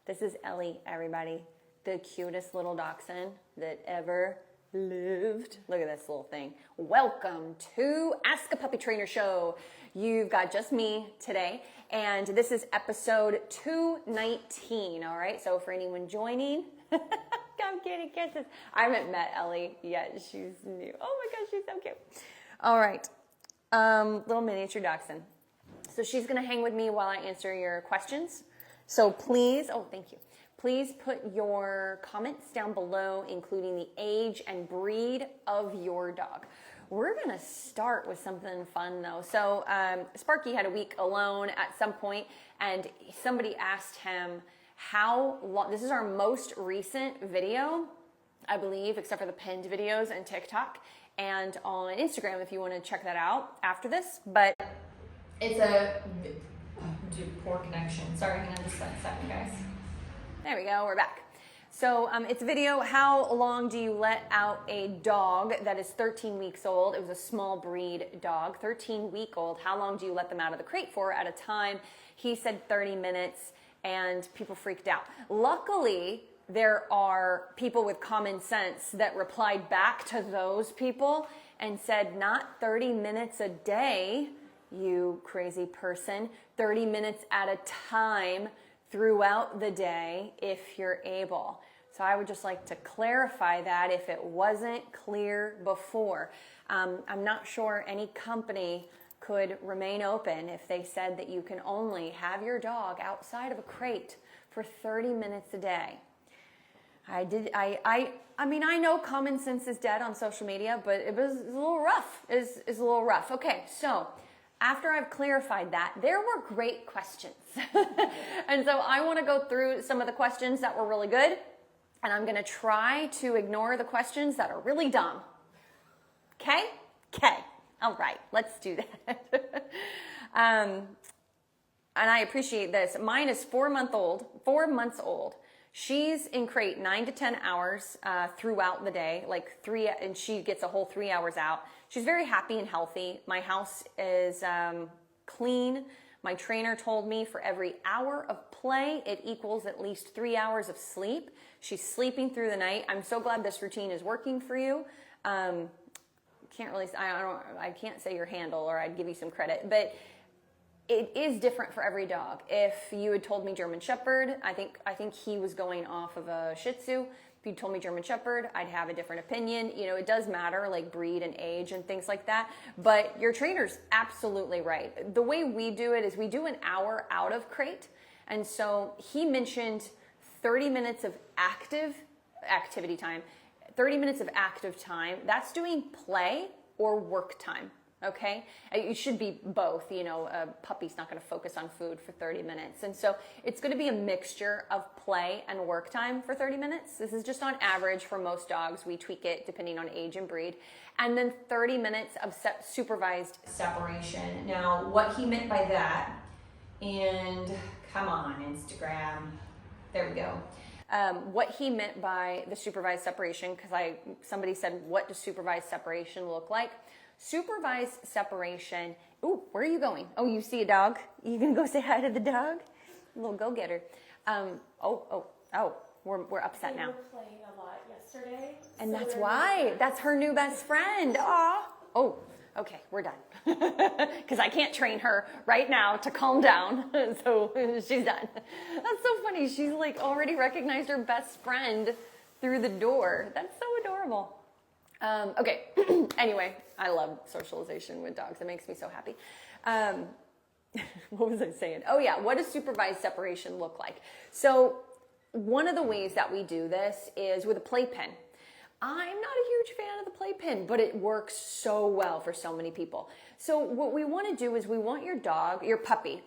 This is Ellie, everybody. The cutest little dachshund that ever lived. Look at this little thing. Welcome to Ask a Puppy Trainer Show. You've got just me today, and this is episode 219, all right? So for anyone joining, come kitty kisses. I haven't met Ellie yet. She's new. Oh my gosh, she's so cute. All right, little miniature dachshund. So she's gonna hang with me while I answer your questions. So please, oh, thank you. Please put your comments down below, including the age and breed of your dog. We're gonna start with something fun though. So Sparky had a week alone at some point, and somebody asked him how long, this is our most recent video, I believe, except for the pinned videos and TikTok, and on Instagram if you wanna check that out after this. But it's a, poor connection. Sorry, hang on just a second, guys. There we go, we're back. So it's a video, how long do you let out a dog that is 13 weeks old? It was a small breed dog, 13-week-old. How long do you let them out of the crate for at a time? He said 30 minutes, and people freaked out. Luckily, there are people with common sense that replied back to those people and said, not 30 minutes a day, you crazy person, 30 minutes at a time throughout the day if you're able. So I would just like to clarify that if it wasn't clear before. I'm not sure any company could remain open if they said that you can only have your dog outside of a crate for 30 minutes a day. I mean, I know common sense is dead on social media, but it's a little rough. It's a little rough. Okay, so after I've clarified that, there were great questions. And so I want to go through some of the questions that were really good, and I'm going to try to ignore the questions that are really dumb. Okay? Okay. All right. Let's do that. And I appreciate this. Mine is 4 months old. She's in crate 9 to 10 hours throughout the day, like and she gets a whole 3 hours out. She's very happy and healthy. My house is clean. My trainer told me for every hour of play, it equals at least 3 hours of sleep. She's sleeping through the night. I'm so glad this routine is working for you. I can't say your handle, or I'd give you some credit, but it is different for every dog. If you had told me German Shepherd, I think he was going off of a Shih Tzu. If you told me German Shepherd, I'd have a different opinion. You know, it does matter, like breed and age and things like that. But your trainer's absolutely right. The way we do it is we do an hour out of crate. And so he mentioned 30 minutes of activity time, 30 minutes of active time. That's doing play or work time. Okay, it should be both. You know, a puppy's not going to focus on food for 30 minutes. And so it's going to be a mixture of play and work time for 30 minutes. This is just on average for most dogs. We tweak it depending on age and breed. And then 30 minutes of supervised separation. Now, what he meant by that, and come on, Instagram, there we go. What he meant by the supervised separation, because somebody said, what does supervised separation look like? Supervised separation. Ooh, where are you going? Oh, you see a dog? You gonna go say hi to the dog? Little go-getter. We're upset now. We were playing a lot yesterday. And that's why. That's her new best friend. Aw. Oh, okay, we're done. Because I can't train her right now to calm down. So she's done. That's so funny. She's like already recognized her best friend through the door. That's so adorable. Okay, anyway, I love socialization with dogs. It makes me so happy. What was I saying? Oh yeah, what does supervised separation look like? So one of the ways that we do this is with a playpen. I'm not a huge fan of the playpen, but it works so well for so many people. So what we want to do is we want your puppy,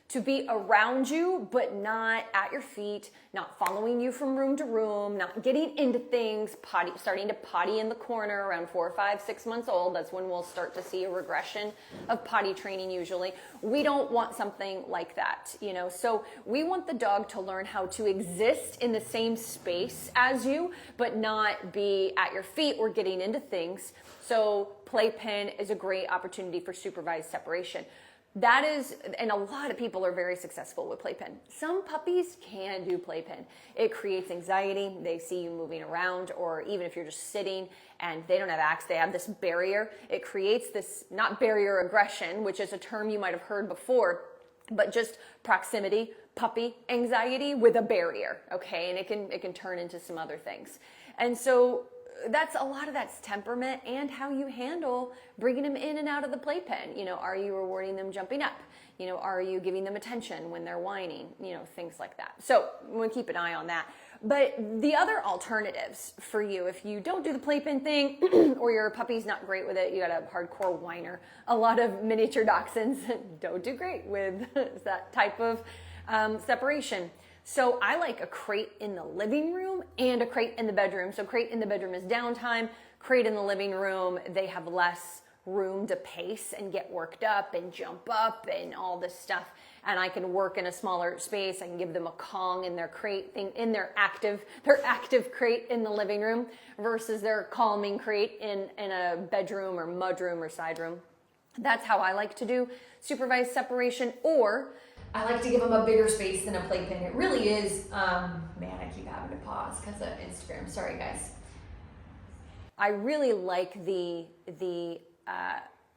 to be around you, but not at your feet, not following you from room to room, not getting into things, starting to potty in the corner around 4, 5, 6 months old. That's when we'll start to see a regression of potty training usually. We don't want something like that, you know. So we want the dog to learn how to exist in the same space as you, but not be at your feet or getting into things. So playpen is a great opportunity for supervised separation. That is, and a lot of people are very successful with playpen. Some puppies can do playpen. It creates anxiety. They see you moving around, or even if you're just sitting and they don't have access, they have this barrier. It creates this, not barrier aggression, which is a term you might have heard before, but just proximity, puppy anxiety with a barrier, okay? And it can turn into some other things. And so that's a lot of that's temperament and how you handle bringing them in and out of the playpen. You know, are you rewarding them jumping up? You know, are you giving them attention when they're whining? You know, things like that. So we'll keep an eye on that. But the other alternatives for you, if you don't do the playpen thing or your puppy's not great with it, you got a hardcore whiner. A lot of miniature dachshunds don't do great with that type of separation. So I like a crate in the living room and a crate in the bedroom. So crate in the bedroom is downtime. Crate in the living room, they have less room to pace and get worked up and jump up and all this stuff. And I can work in a smaller space. I can give them a Kong in their crate thing, in their active crate in the living room versus their calming crate in a bedroom or mudroom or side room. That's how I like to do supervised separation. Or I like to give them a bigger space than a playpen. It really is, man, I keep having to pause because of Instagram. Sorry, guys. I really like the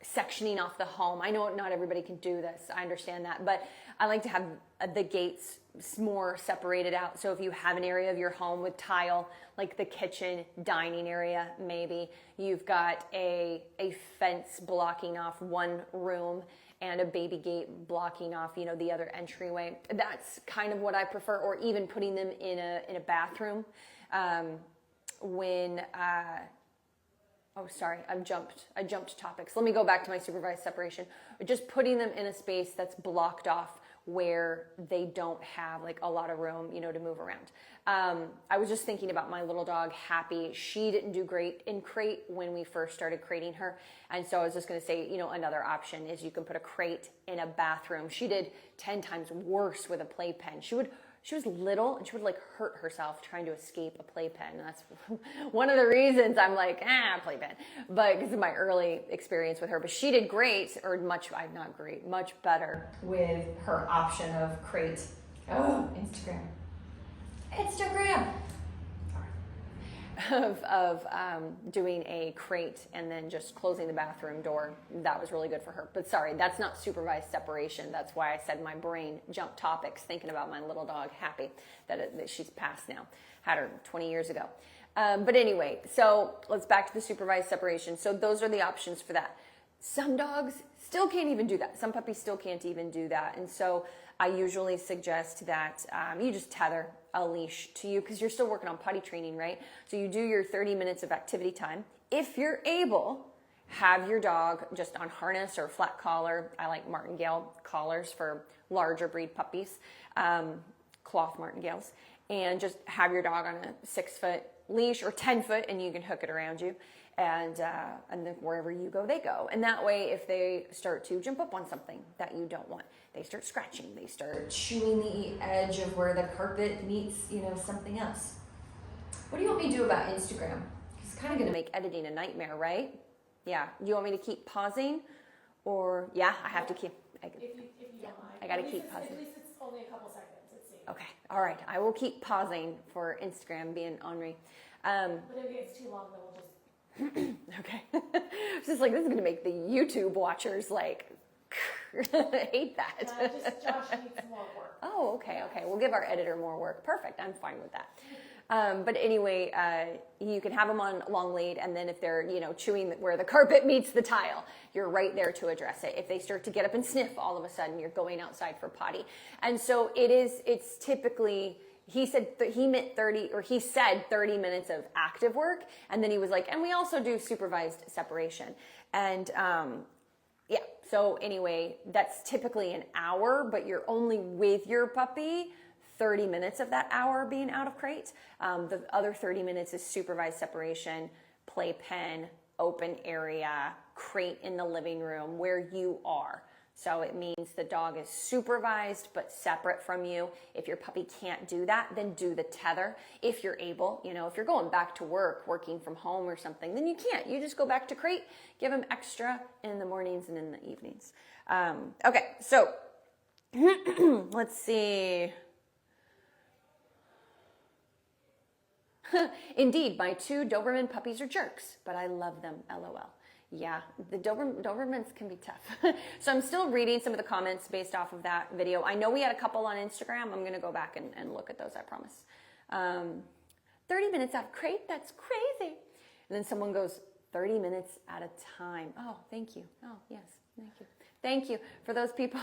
sectioning off the home. I know not everybody can do this. I understand that. But I like to have the gates more separated out. So if you have an area of your home with tile, like the kitchen, dining area, maybe you've got a fence blocking off one room and a baby gate blocking off, you know, the other entryway. That's kind of what I prefer, or even putting them in a bathroom. Oh, sorry, I jumped topics. Let me go back to my supervised separation. Just putting them in a space that's blocked off where they don't have like a lot of room, you know, to move around. I was just thinking about my little dog, Happy. She didn't do great in crate when we first started crating her. And so I was just going to say, you know, another option is you can put a crate in a bathroom. She did 10 times worse with a playpen. She was little and she would like hurt herself trying to escape a playpen. That's one of the reasons I'm like, playpen. But because of my early experience with her, but she did great, or much better with her option of crate. Oh, Instagram. Of doing a crate and then just closing the bathroom door. That was really good for her. But sorry, that's not supervised separation. That's why I said my brain jumped topics thinking about my little dog, Happy, that she's passed now. Had her 20 years ago. But anyway, so let's back to the supervised separation. So those are the options for that. Some dogs still can't even do that. Some puppies still can't even do that. And so I usually suggest that you just tether a leash to you because you're still working on potty training, right? So you do your 30 minutes of activity time. If you're able, have your dog just on harness or flat collar. I like martingale collars for larger breed puppies, cloth martingales, and just have your dog on a 6-foot leash or 10-foot, and you can hook it around you. And then wherever you go, they go. And that way, if they start to jump up on something that you don't want, they start scratching, they start chewing the edge of where the carpet meets, you know, something else. What do you want me to do about Instagram? It's kind of going to make editing a nightmare, right? Yeah. Do you want me to keep pausing? Or, yeah, I have to keep. If you don't mind. I got to keep pausing. At least it's only a couple seconds, it seems. Okay. All right. I will keep pausing for Instagram being ornery. But if it gets too long, then we'll just... Okay. It's just like, this is going to make the YouTube watchers like hate that. Just Josh needs more work. Oh, okay. We'll give our editor more work. Perfect. I'm fine with that. But anyway, you can have them on long lead, and then if they're, you know, chewing where the carpet meets the tile, you're right there to address it. If they start to get up and sniff, all of a sudden you're going outside for potty. And so it's typically, he said 30 minutes of active work, and then he was like, and we also do supervised separation. And yeah, so anyway, that's typically an hour, but you're only with your puppy 30 minutes of that hour being out of crate. The other 30 minutes is supervised separation, playpen, open area, crate in the living room where you are. So it means the dog is supervised but separate from you. If your puppy can't do that, then do the tether. If you're able, if you're going back to work, working from home or something, then you can't. You just go back to crate, give them extra in the mornings and in the evenings. Okay, so let's see. Indeed, my 2 Doberman puppies are jerks, but I love them, LOL. Yeah, the Dobermans can be tough. So I'm still reading some of the comments based off of that video. I know we had a couple on Instagram. I'm going to go back and look at those, I promise. 30 minutes out of crate? That's crazy. And then someone goes, 30 minutes at a time. Oh, thank you. Oh, yes, thank you. Thank you for those people.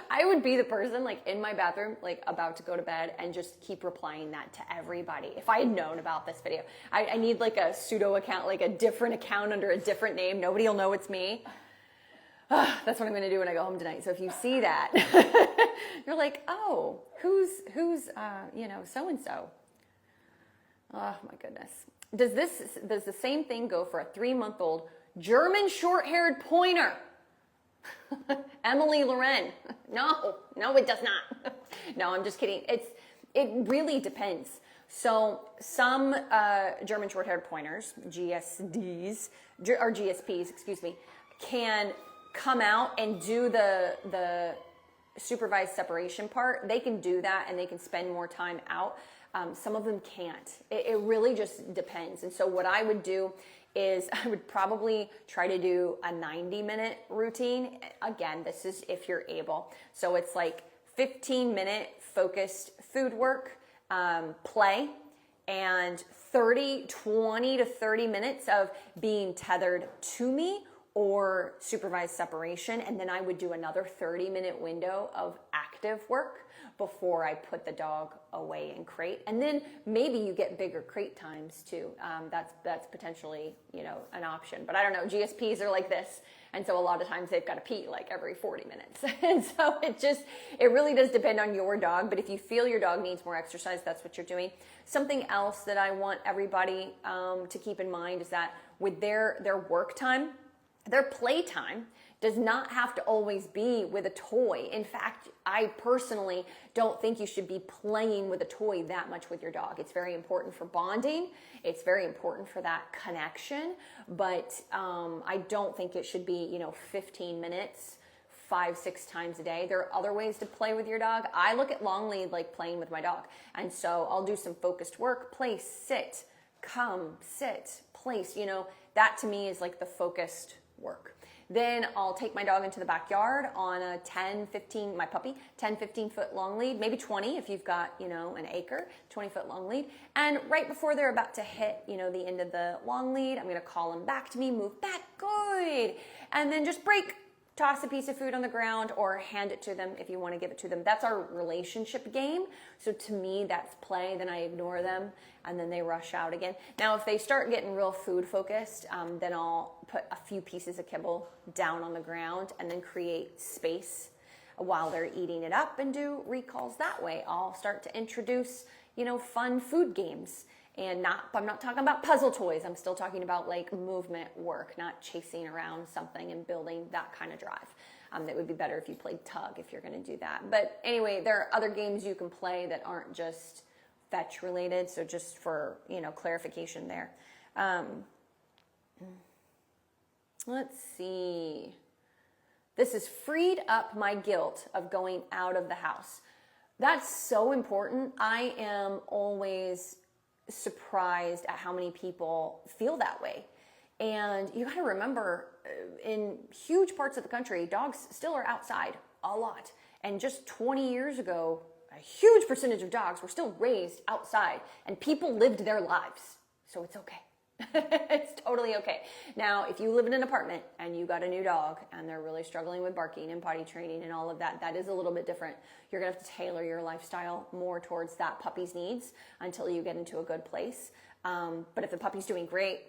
I would be the person like in my bathroom, like about to go to bed and just keep replying that to everybody. If I had known about this video, I need like a pseudo account, like a different account under a different name. Nobody will know it's me. That's what I'm going to do when I go home tonight. So if you see that, you're like, oh, who's so-and-so. Oh my goodness. Does the same thing go for a 3-month-old German short-haired pointer? Emily Loren. No, it does not. No, I'm just kidding. It really depends. So some German short-haired pointers, GSPs, can come out and do the supervised separation part. They can do that and they can spend more time out. Some of them can't. It really just depends. And so what I would do is I would probably try to do a 90-minute routine. Again, this is if you're able. So it's like 15-minute focused food work, play, and 20 to 30 minutes of being tethered to me or supervised separation. And then I would do another 30-minute window of active work before I put the dog away in crate. And then maybe you get bigger crate times too. That's potentially, an option. But I don't know, GSPs are like this. And so a lot of times they've got to pee like every 40 minutes. And so it really does depend on your dog. But if you feel your dog needs more exercise, that's what you're doing. Something else that I want everybody to keep in mind is that with their work time, their playtime does not have to always be with a toy. In fact, I personally don't think you should be playing with a toy that much with your dog. It's very important for bonding. It's very important for that connection. But I don't think it should be, 15 minutes, 5-6 times a day. There are other ways to play with your dog. I look at long lead like playing with my dog. And so I'll do some focused work, place, sit, come, sit, place. That to me is like the focused work. Then I'll take my dog into the backyard on a 10, 15 foot long lead, maybe 20 if you've got, an acre, 20-foot long lead. And right before they're about to hit, the end of the long lead, I'm going to call them back to me, move back, good. And then just break, toss a piece of food on the ground or hand it to them if you want to give it to them. That's our relationship game. So to me, that's play. Then I ignore them and then they rush out again. Now, if they start getting real food focused, then I'll put a few pieces of kibble down on the ground and then create space while they're eating it up and do recalls that way. I'll start to introduce, fun food games. And I'm not talking about puzzle toys. I'm still talking about like movement work, not chasing around something and building that kind of drive. That would be better if you played tug if you're going to do that. But anyway, there are other games you can play that aren't just fetch related. So just for, clarification there. Let's see. This has freed up my guilt of going out of the house. That's so important. I am always surprised at how many people feel that way. And you got to remember, in huge parts of the country, dogs still are outside a lot. And just 20 years ago, a huge percentage of dogs were still raised outside and people lived their lives. So it's okay. It's totally okay. Now, if you live in an apartment and you got a new dog and they're really struggling with barking and potty training and all of that, that is a little bit different. You're going to have to tailor your lifestyle more towards that puppy's needs until you get into a good place. But if the puppy's doing great,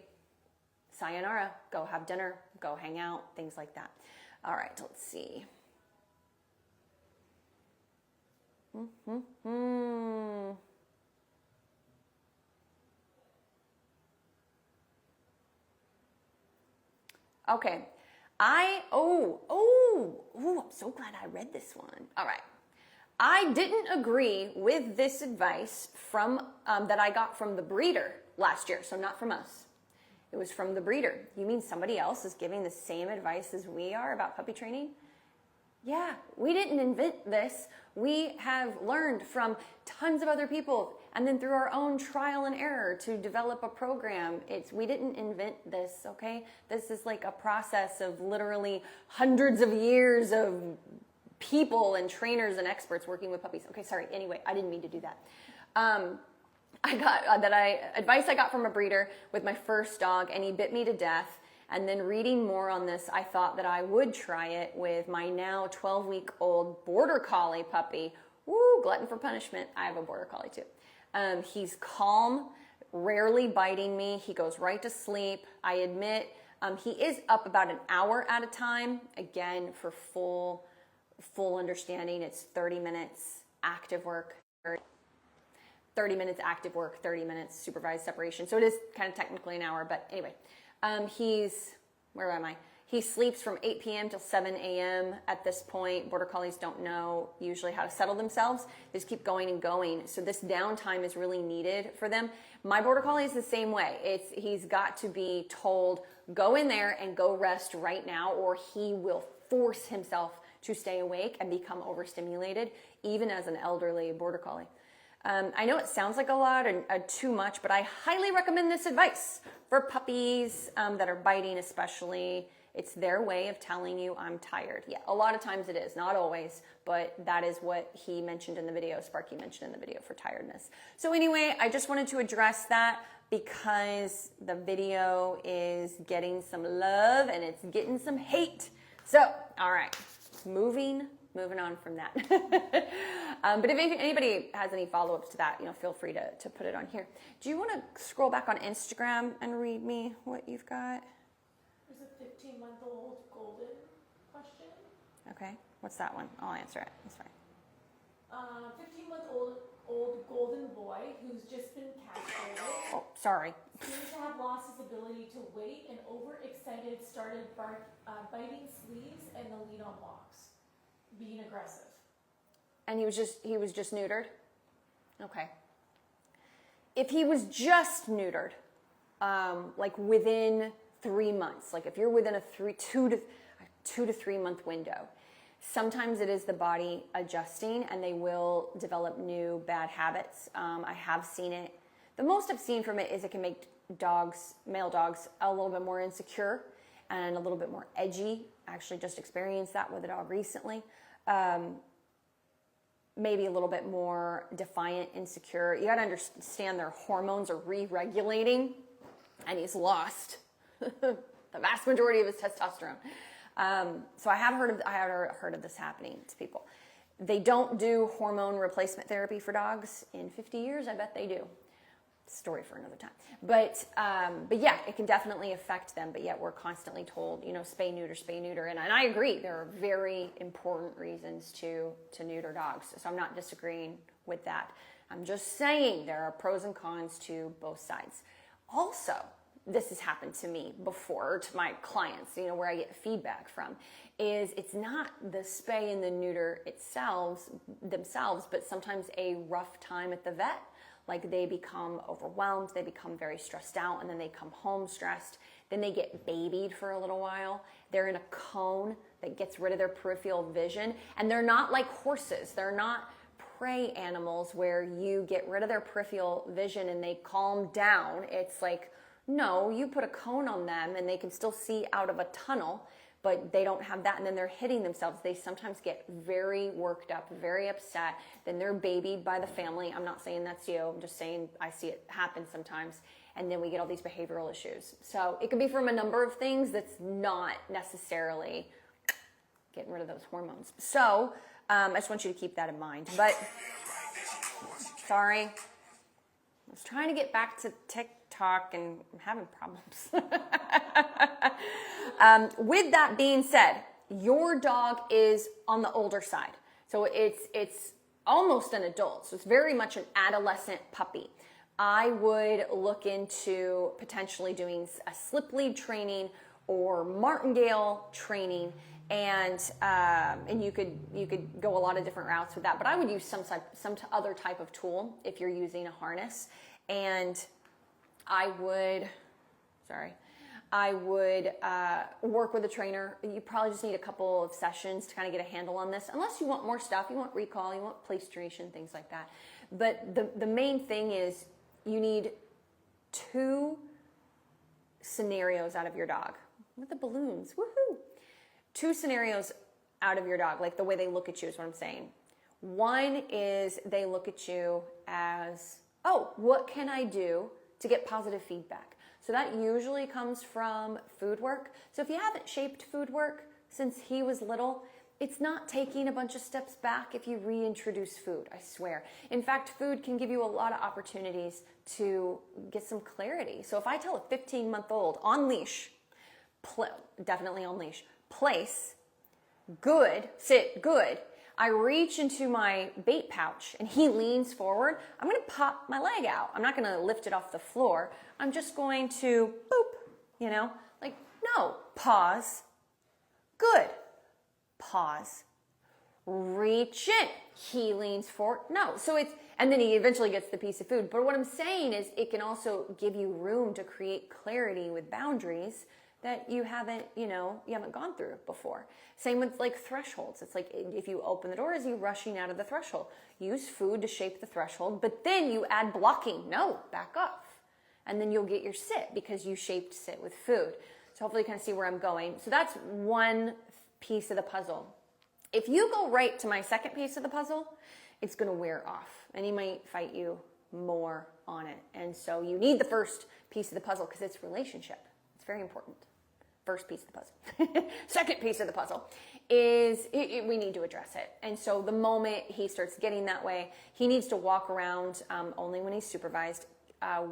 sayonara, go have dinner, go hang out, things like that. All right, let's see. Okay, I'm so glad I read this one. All right. I didn't agree with this advice from that I got from the breeder last year, so not from us. It was from the breeder. You mean somebody else is giving the same advice as we are about puppy training? Yeah, we didn't invent this. We have learned from tons of other people and then through our own trial and error to develop a program. We didn't invent this, okay? This is like a process of literally hundreds of years of people and trainers and experts working with puppies. Okay, sorry. Anyway, I didn't mean to do that. Advice I got from a breeder with my first dog, and he bit me to death. And then reading more on this, I thought that I would try it with my now 12-week-old border collie puppy. Woo, glutton for punishment. I have a border collie too. He's calm, rarely biting me. He goes right to sleep. I admit he is up about an hour at a time. Again, for full understanding, it's 30 minutes active work, 30 minutes active work, 30 minutes supervised separation. So it is kind of technically an hour, but anyway. Where am I? He sleeps from 8 p.m. till 7 a.m. at this point. Border Collies don't know usually how to settle themselves. They just keep going and going. So this downtime is really needed for them. My Border Collie is the same way. He's got to be told, go in there and go rest right now, or he will force himself to stay awake and become overstimulated, even as an elderly Border Collie. I know it sounds like a lot and too much, but I highly recommend this advice for puppies that are biting especially. It's their way of telling you, I'm tired. Yeah, a lot of times it is, not always, but that is what he mentioned in the video, Sparky mentioned in the video for tiredness. So anyway, I just wanted to address that because the video is getting some love and it's getting some hate. So, all right, moving on from that. But if anybody has any follow-ups to that, feel free to put it on here. Do you want to scroll back on Instagram and read me what you've got? There's a 15-month-old golden question. Okay, what's that one? I'll answer it. That's fine. 15-month-old golden boy who's just been castrated. Oh, sorry. Seems to have lost his ability to wait and overexcited started biting sleeves and the lead on walks, being aggressive. And he was just neutered? Okay. If he was just neutered, like within 3 months, like if you're within a 2 to 3 month window, sometimes it is the body adjusting and they will develop new bad habits. I have seen it. The most I've seen from it is it can make male dogs, a little bit more insecure and a little bit more edgy. I actually just experienced that with a dog recently. Maybe a little bit more defiant, insecure. You gotta understand their hormones are re-regulating and he's lost the vast majority of his testosterone. So I have heard of this happening to people. They don't do hormone replacement therapy for dogs. In 50 years, I bet they do. Story for another time. But yeah, it can definitely affect them. But yet we're constantly told, spay, neuter. And I agree, there are very important reasons to neuter dogs. So I'm not disagreeing with that. I'm just saying there are pros and cons to both sides. Also, this has happened to me before, to my clients, where I get feedback from, is it's not the spay and the neuter themselves, but sometimes a rough time at the vet. Like they become overwhelmed, they become very stressed out, and then they come home stressed. Then they get babied for a little while. They're in a cone that gets rid of their peripheral vision. And they're not like horses. They're not prey animals where you get rid of their peripheral vision and they calm down. It's like, no, you put a cone on them and they can still see out of a tunnel, but they don't have that, and then they're hitting themselves. They sometimes get very worked up, very upset. Then they're babied by the family. I'm not saying that's you. I'm just saying I see it happen sometimes. And then we get all these behavioral issues. So it could be from a number of things that's not necessarily getting rid of those hormones. So I just want you to keep that in mind. But sorry, I was trying to get back to TikTok and I'm having problems. With that being said, your dog is on the older side. So it's almost an adult. So it's very much an adolescent puppy. I would look into potentially doing a slip lead training or martingale training, and you could go a lot of different routes with that. But I would use some other type of tool if you're using a harness, and I would work with a trainer. You probably just need a couple of sessions to kind of get a handle on this, unless you want more stuff. You want recall, you want place duration, things like that. But the main thing is you need 2 scenarios out of your dog. With the balloons, woohoo! 2 scenarios out of your dog, like the way they look at you is what I'm saying. One is they look at you as, oh, what can I do to get positive feedback? So that usually comes from food work. So if you haven't shaped food work since he was little, it's not taking a bunch of steps back if you reintroduce food, I swear. In fact, food can give you a lot of opportunities to get some clarity. So if I tell a 15-month-old on leash, definitely on leash, place, good, sit, good, I reach into my bait pouch and he leans forward, I'm going to pop my leg out. I'm not going to lift it off the floor. I'm just going to boop, like, no, pause, good, pause, reach in, he leans forward, no. So and then he eventually gets the piece of food. But what I'm saying is it can also give you room to create clarity with boundaries that you haven't gone through before. Same with like thresholds. It's like if you open the door, is he rushing out of the threshold? Use food to shape the threshold, but then you add blocking. No, back off. And then you'll get your sit because you shaped sit with food. So hopefully you kind of see where I'm going. So that's one piece of the puzzle. If you go right to my second piece of the puzzle, it's going to wear off and he might fight you more on it. And so you need the first piece of the puzzle because it's relationship. It's very important. First piece of the puzzle. Second piece of the puzzle is we need to address it. And so the moment he starts getting that way, he needs to walk around only when he's supervised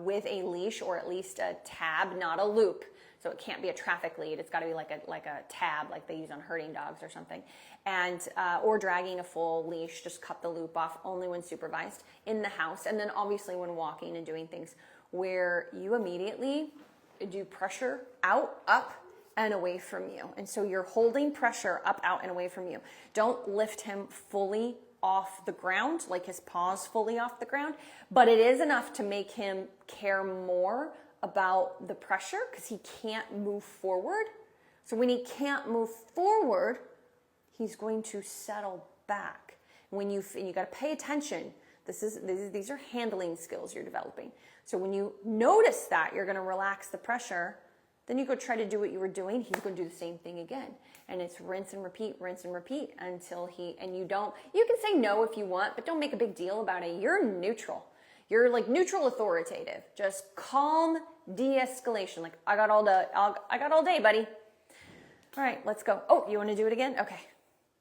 with a leash or at least a tab, not a loop. So it can't be a traffic lead. It's got to be like a tab, like they use on herding dogs or something, and or dragging a full leash. Just cut the loop off only when supervised in the house, and then obviously when walking and doing things where you immediately do pressure out, up, and away from you. And so you're holding pressure up, out, and away from you. Don't lift him fully off the ground, like his paws fully off the ground, but it is enough to make him care more about the pressure because he can't move forward. So when he can't move forward, he's going to settle back. And you got to pay attention. These are handling skills you're developing. So when you notice that, you're going to relax the pressure. Then you go try to do what you were doing. He's going to do the same thing again. And it's rinse and repeat until you can say no if you want, but don't make a big deal about it. You're neutral. You're like neutral authoritative. Just calm de-escalation. Like, I got all day, buddy. All right, let's go. Oh, you want to do it again? Okay.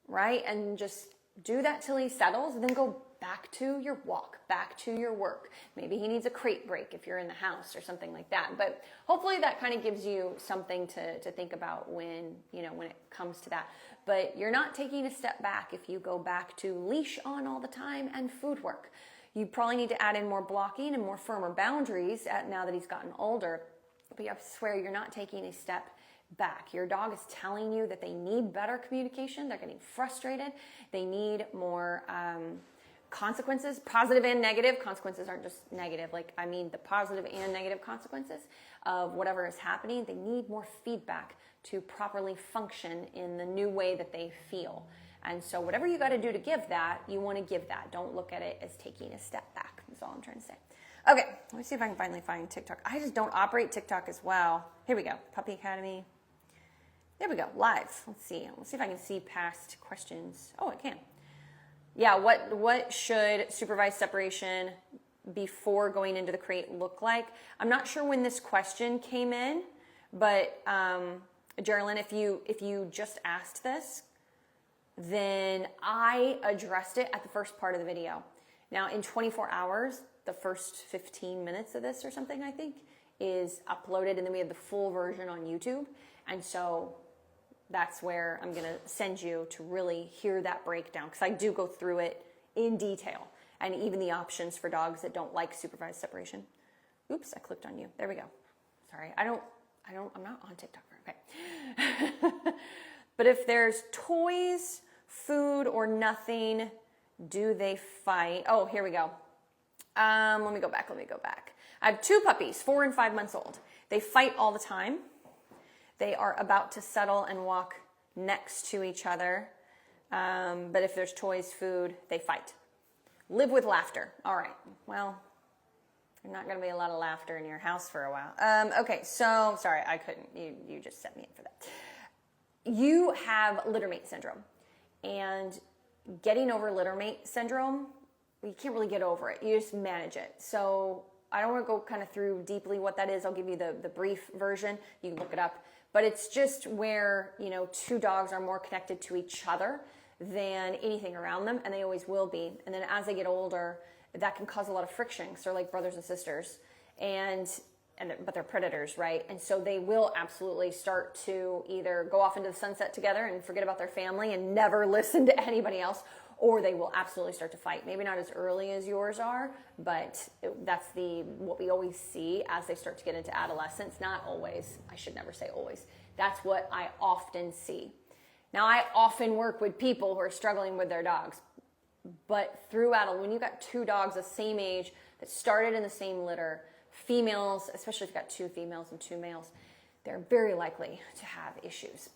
Right? And just do that till he settles, and then go back to your walk, back to your work. Maybe he needs a crate break if you're in the house or something like that. But hopefully that kind of gives you something to think about when it comes to that. But you're not taking a step back if you go back to leash on all the time and food work. You probably need to add in more blocking and more firmer boundaries now that he's gotten older. But I swear you're not taking a step back. Your dog is telling you that they need better communication. They're getting frustrated. They need more consequences, positive and negative. Consequences aren't just negative. The positive and negative consequences of whatever is happening. They need more feedback to properly function in the new way that they feel. And so whatever you got to do to give that, you want to give that. Don't look at it as taking a step back. That's all I'm trying to say. Okay, let me see if I can finally find TikTok. I just don't operate TikTok as well. Here we go. Puppy Academy. There we go. Live. Let's see. Let's see if I can see past questions. Oh, I can. Yeah, what should supervised separation before going into the crate look like? I'm not sure when this question came in, but Geraldine, if you just asked this, then I addressed it at the first part of the video. Now, in 24 hours, the first 15 minutes of this or something, I think, is uploaded, and then we have the full version on YouTube. And so that's where I'm going to send you to really hear that breakdown, because I do go through it in detail, and even the options for dogs that don't like supervised separation. Oops, I clicked on you. There we go. Sorry, I'm not on TikTok very Okay. But if there's toys, food, or nothing, do they fight? Oh, here we go. Let me go back. I have 2 puppies, 4 and 5 months old. They fight all the time. They are about to settle and walk next to each other. But if there's toys, food, they fight. Live with laughter. All right. Well, there's not going to be a lot of laughter in your house for a while. Okay, so, sorry, I couldn't. You just set me up for that. You have littermate syndrome. And getting over littermate syndrome, you can't really get over it. You just manage it. So I don't want to go kind of through deeply what that is. I'll give you the brief version. You can look it up. But it's just where, 2 dogs are more connected to each other than anything around them, and they always will be. And then as they get older, that can cause a lot of friction because they're like brothers and sisters, but they're predators, right? And so they will absolutely start to either go off into the sunset together and forget about their family and never listen to anybody else, or they will absolutely start to fight. Maybe not as early as yours are, but that's what we always see as they start to get into adolescence. Not always. I should never say always. That's what I often see. Now, I often work with people who are struggling with their dogs, but when you've got 2 dogs the same age that started in the same litter, females, especially if you've got 2 females and 2 males, they're very likely to have issues.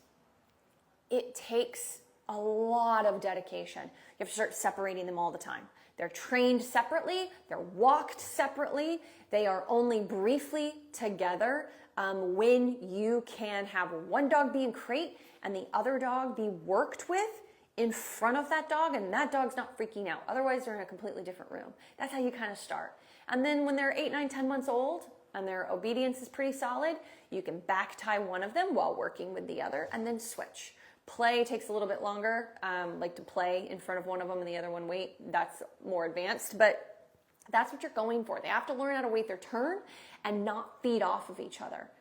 It takes a lot of dedication. You have to start separating them all the time. They're trained separately. They're walked separately. They are only briefly together when you can have one dog be in crate and the other dog be worked with in front of that dog, and that dog's not freaking out. Otherwise, they're in a completely different room. That's how you kind of start. And then when they're 8, 9, 10 months old and their obedience is pretty solid, you can back tie one of them while working with the other and then switch. Play takes a little bit longer, like to play in front of one of them and the other one wait. That's more advanced, but that's what you're going for. They have to learn how to wait their turn and not feed off of each other.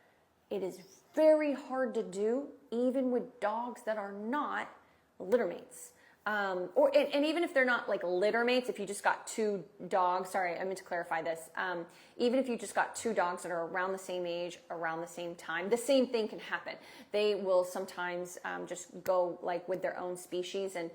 It is very hard to do, even with dogs that are not littermates. And even if they're not like littermates, if you just got 2 dogs, sorry, I meant to clarify this. Even if you just got 2 dogs that are around the same age, around the same time, the same thing can happen. They will sometimes just go like with their own species, and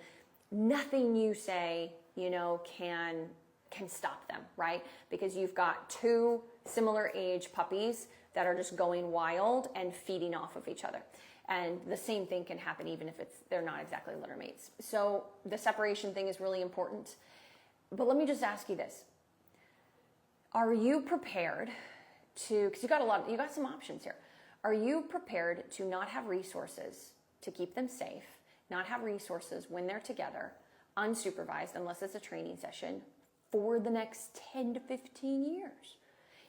nothing you say, can stop them, right? Because you've got 2 similar age puppies that are just going wild and feeding off of each other. And the same thing can happen even if they're not exactly littermates. So the separation thing is really important. But let me just ask you this. Are you prepared to, because you got some options here. Are you prepared to not have resources to keep them safe, not have resources when they're together, unsupervised, unless it's a training session, for the next 10 to 15 years?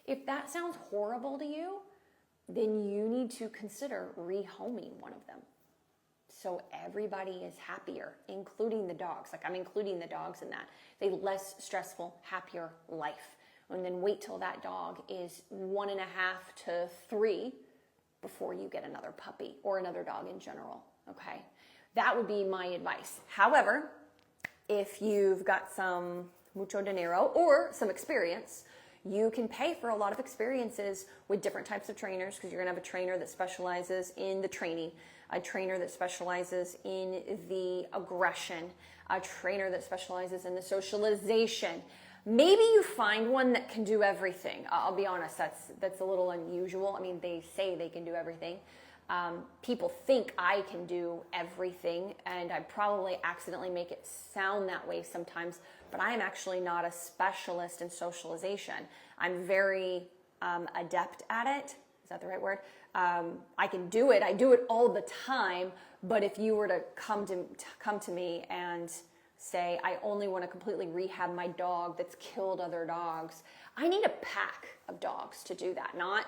If that sounds horrible to you, then you need to consider rehoming one of them. So everybody is happier, including the dogs. Like I'm including the dogs in that. They less stressful, happier life. And then wait till that dog is 1.5 to 3 before you get another puppy or another dog in general. Okay. That would be my advice. However, if you've got some mucho dinero or some experience, you can pay for a lot of experiences with different types of trainers, because you're going to have a trainer that specializes in the training, a trainer that specializes in the aggression, a trainer that specializes in the socialization. Maybe you find one that can do everything. I'll be honest, that's a little unusual. I mean, they say they can do everything. People think I can do everything, and I probably accidentally make it sound that way sometimes, but I am actually not a specialist in socialization. I'm very adept at it. Is that the right word? I can do it. I do it all the time, but if you were to come to me and say, I only want to completely rehab my dog that's killed other dogs, I need a pack of dogs to do that, not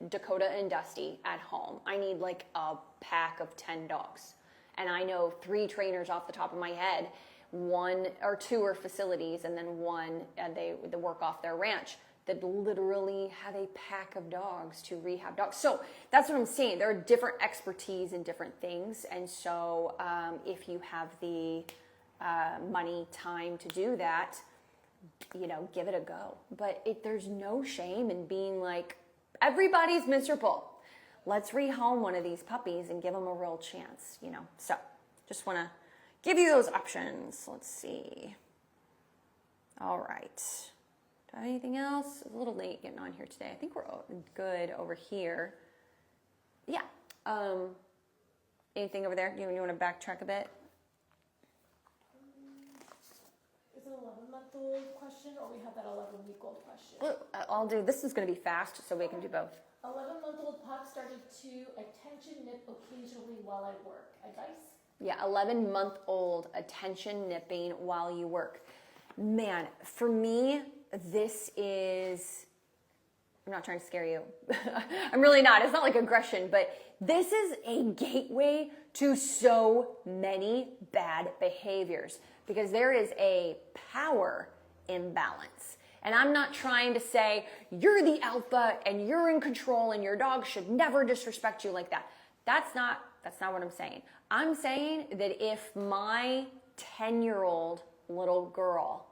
Dakota and Dusty at home. I need like a pack of 10 dogs. And I know 3 trainers off the top of my head. 1 or 2 are facilities, and then 1, they work off their ranch, that literally have a pack of dogs to rehab dogs. So that's what I'm saying. There are different expertise in different things. And so if you have the money, time to do that, give it a go. But there's no shame in being like, everybody's miserable. let's rehome one of these puppies and give them a real chance, you know. So just want to give you those options. Let's see. All right. Do I have anything else? It's a little late getting on here today. I think we're good over here. Yeah. Anything over there? You want to backtrack a bit? Is it 11-month-old question, or we have that 11-week-old question? Well, I'll do, this is going to be fast, so we can do both. 11-month-old pup started to attention nip occasionally while I work. Advice? Yeah, 11-month-old attention nipping while you work. Man, for me, this is, I'm not trying to scare you. I'm really not. It's not like aggression, but this is a gateway to so many bad behaviors because there is a power imbalance. And I'm not trying to say you're the alpha and you're in control and your dog should never disrespect you like that. That's not what I'm saying. I'm saying that if my 10-year-old little girl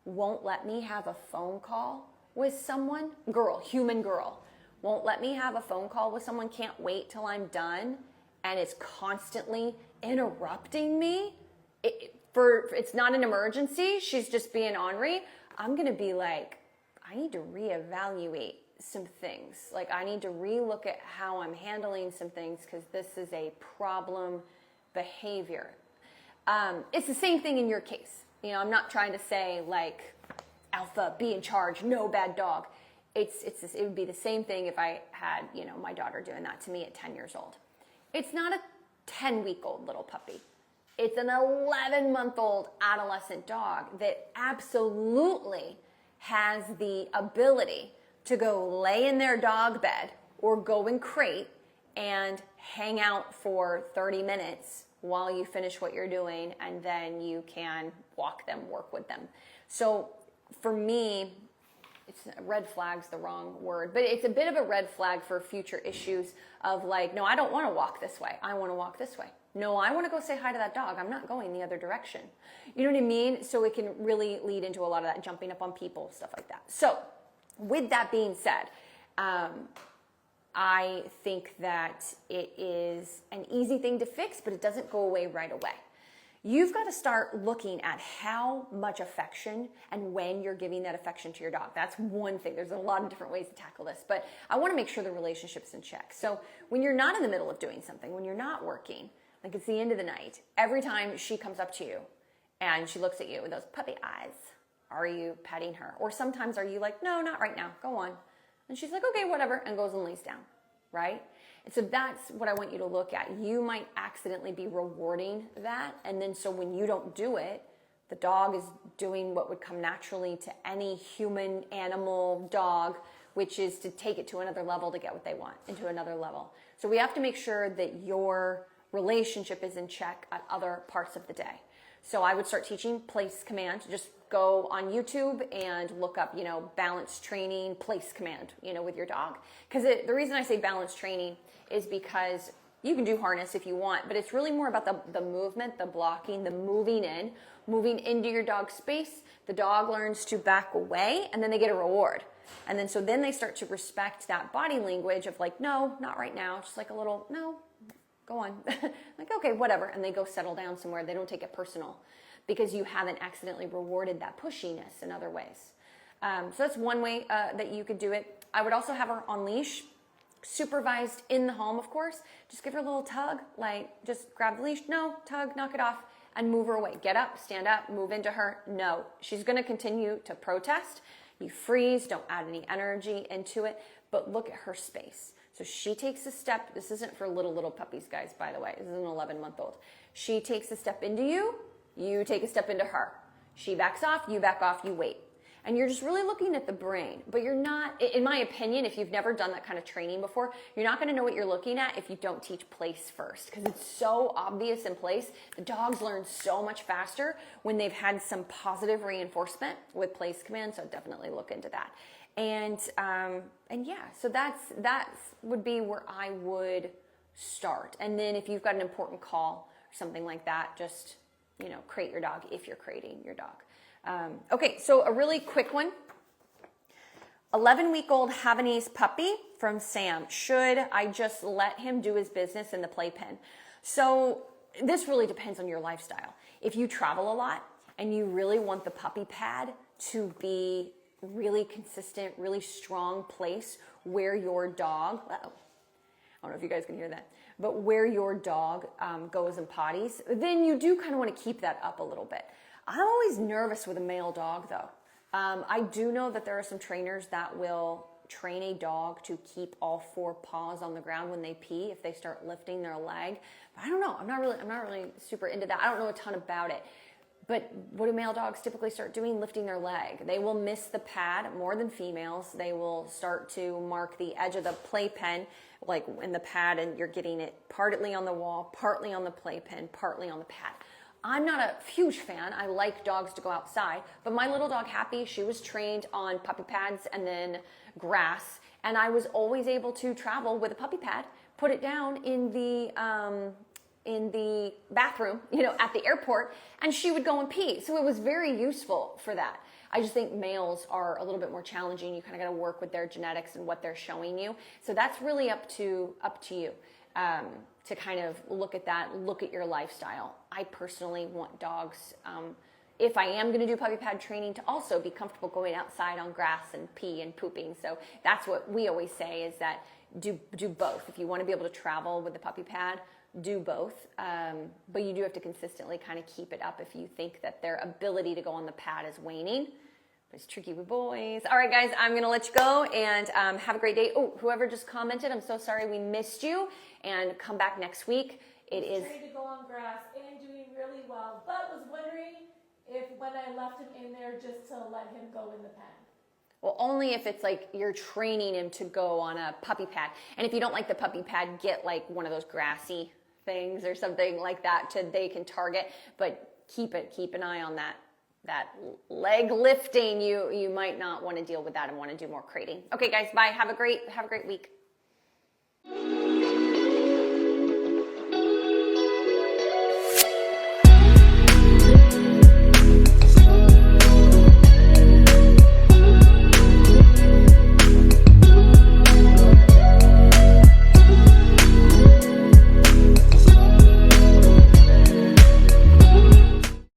won't let me have a phone call with someone, human girl, won't let me have a phone call with someone, can't wait till I'm done, and is constantly interrupting me, it's not an emergency, she's just being ornery, I'm gonna be like, I need to reevaluate some things. Like I need to relook at how I'm handling some things because this is a problem behavior. It's the same thing in your case. You know, I'm not trying to say like alpha, be in charge, no bad dog. It would be the same thing if I had, you know, my daughter doing that to me at 10 years old. It's not a 10-week-old little puppy. It's an 11-month-old adolescent dog that absolutely has the ability to go lay in their dog bed or go and crate and hang out for 30 minutes while you finish what you're doing, and then you can walk them, work with them. So for me, red flag's the wrong word, but it's a bit of a red flag for future issues of like, no, I don't want to walk this way. I want to walk this way. No, I want to go say hi to that dog. I'm not going the other direction. You know what I mean? So it can really lead into a lot of that jumping up on people, stuff like that. So with that being said, I think that it is an easy thing to fix, but it doesn't go away right away. You've got to start looking at how much affection and when you're giving that affection to your dog. That's one thing. There's a lot of different ways to tackle this, but I want to make sure the relationship's in check. So when you're not in the middle of doing something, when you're not working, like it's the end of the night, every time she comes up to you and she looks at you with those puppy eyes, are you petting her? Or sometimes are you like, no, not right now, go on. And she's like, okay, whatever, and goes and lays down, right? And so that's what I want you to look at. You might accidentally be rewarding that. And then so when you don't do it, the dog is doing what would come naturally to any human, animal, dog, which is to take it to another level to get what they want, into another level. So we have to make sure that your relationship is in check at other parts of the day. So I would start teaching place command. Just go on YouTube and look up, you know, balance training, place command, you know, with your dog. Because the reason I say balance training is because you can do harness if you want, but it's really more about the movement, the blocking, the moving into your dog's space. The dog learns to back away and then they get a reward. And then so then they start to respect that body language of like, no, not right now. Just like a little, no, go on. Like, okay, whatever. And they go settle down somewhere. They don't take it personal because you haven't accidentally rewarded that pushiness in other ways. So that's one way that you could do it. I would also have her on leash, supervised in the home, of course. Just give her a little tug, like just grab the leash. No, tug, knock it off and move her away. Get up, stand up, move into her. No, she's going to continue to protest. You freeze, don't add any energy into it, but look at her space. So she takes a step. This isn't for little puppies, guys, by the way. This is an 11-month-old. She takes a step into you. You take a step into her. She backs off. You back off. You wait. And you're just really looking at the brain. But you're not, in my opinion, if you've never done that kind of training before, you're not going to know what you're looking at if you don't teach place first. Because it's so obvious in place. The dogs learn so much faster when they've had some positive reinforcement with place command. So definitely look into that. And yeah, so that would be where I would start. And then if you've got an important call or something like that, just, you know, crate your dog if you're crating your dog. Okay, so a really quick one. 11-week-old Havanese puppy from Sam. Should I just let him do his business in the playpen? So this really depends on your lifestyle. If you travel a lot and you really want the puppy pad to be really consistent, really strong place where your dog, I don't know if you guys can hear that, but where your dog goes and potties, then you do kind of want to keep that up a little bit. I'm always nervous with a male dog though. I do know that there are some trainers that will train a dog to keep all 4 paws on the ground when they pee if they start lifting their leg. But I don't know. I'm not really super into that. I don't know a ton about it. But what do male dogs typically start doing? Lifting their leg. They will miss the pad more than females. They will start to mark the edge of the playpen, like in the pad, and you're getting it partly on the wall, partly on the playpen, partly on the pad. I'm not a huge fan. I like dogs to go outside, but my little dog Happy, she was trained on puppy pads and then grass, and I was always able to travel with a puppy pad, put it down in the bathroom, at the airport, and she would go and pee. So it was very useful for that. I just think males are a little bit more challenging. You kind of got to work with their genetics and what they're showing you. So that's really up to you to kind of look at that, look at your lifestyle. I personally want dogs, if I am going to do puppy pad training, to also be comfortable going outside on grass and pee and pooping. So that's what we always say, is that do both. If you want to be able to travel with the puppy pad, do both, but you do have to consistently kind of keep it up if you think that their ability to go on the pad is waning. But it's tricky with boys. All right, guys, I'm going to let you go, and have a great day. Oh, whoever just commented, I'm so sorry we missed you, and come back next week. It is trained to go on grass and doing really well, but was wondering if when I left him in there just to let him go in the pen. Well, only if it's like you're training him to go on a puppy pad. And if you don't like the puppy pad, get like one of those grassy things or something like that they can target. But keep an eye on that leg lifting. You might not want to deal with that and want to do more crating. Okay, guys, bye. Have a great week.